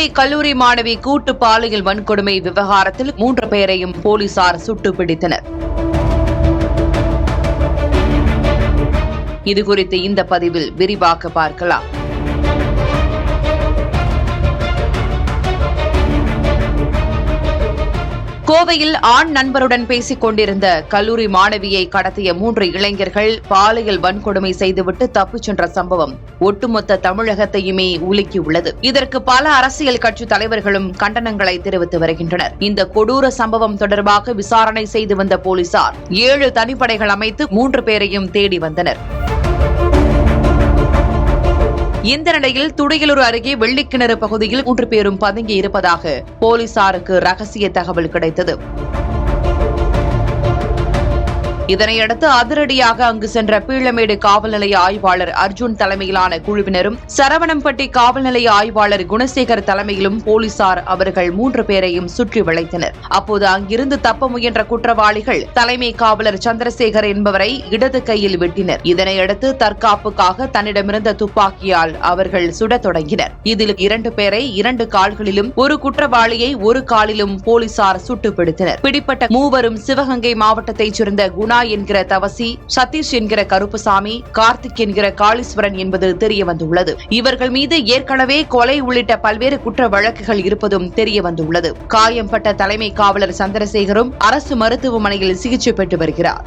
கோவை கல்லூரி மாணவி கூட்டு பாலியல் வன்கொடுமை விவகாரத்தில் 3 பேரையும் போலீசார் சுட்டுப் பிடித்தனர். இதுகுறித்து இந்த பதிவில் விரிவாக பார்க்கலாம். கோவையில் ஆண் நண்பருடன் பேசிக் கொண்டிருந்த கல்லூரி மாணவியை கடத்திய 3 இளைஞர்கள் பாலியல் வன்கொடுமை செய்துவிட்டு தப்பிச் சென்ற சம்பவம் ஒட்டுமொத்த தமிழகத்தையுமே உலுக்கியுள்ளது. இதற்கு பல அரசியல் கட்சி தலைவர்களும் கண்டனங்களை தெரிவித்து வருகின்றனர். இந்த கொடூர சம்பவம் தொடர்பாக விசாரணை செய்து வந்த போலீசார் 7 தனிப்படைகள் அமைத்து 3 பேரையும் தேடி வந்தனர். இந்த நிலையில் துடியலூர் அருகே வெள்ளிக்கிணறு பகுதியில் 3 பேரும் பதுங்கி இருப்பதாக போலீசாருக்கு ரகசிய தகவல் கிடைத்தது. இதனையடுத்து அதிரடியாக அங்கு சென்ற பீளமேடு காவல் நிலைய ஆய்வாளர் அர்ஜுன் தலைமையிலான குழுவினரும் சரவணம்பட்டி காவல் நிலைய ஆய்வாளர் குணசேகர் தலைமையிலும் போலீசார் அவர்கள் 3 பேரையும் சுற்றி வளைத்தனர். அப்போது அங்கிருந்து தப்ப முயன்ற குற்றவாளிகள் தலைமை காவலர் சந்திரசேகர் என்பவரை இடது கையில் வெட்டினர். இதனையடுத்து தற்காப்புக்காக தன்னிடமிருந்த துப்பாக்கியால் அவர்கள் சுடத் தொடங்கினர். இதில் 2 பேரை 2 கால்களிலும், ஒரு குற்றவாளியை ஒரு காலிலும் போலீசார் சுட்டுப் பிடித்தனர். பிடிப்பட்ட 3வரும் சிவகங்கை மாவட்டத்தைச் சேர்ந்த குணா என்கிற தவசி, சதீஷ் என்கிற கருப்புசாமி, கார்த்திக் என்கிற காளீஸ்வரன் என்பது தெரியவந்துள்ளது. இவர்கள் மீது ஏற்கனவே கொலை உள்ளிட்ட பல்வேறு குற்ற வழக்குகள் இருப்பதும் தெரியவந்துள்ளது. காயம்பட்ட தலைமை காவலர் சந்திரசேகரும் அரசு மருத்துவமனையில் சிகிச்சை பெற்று வருகிறார்.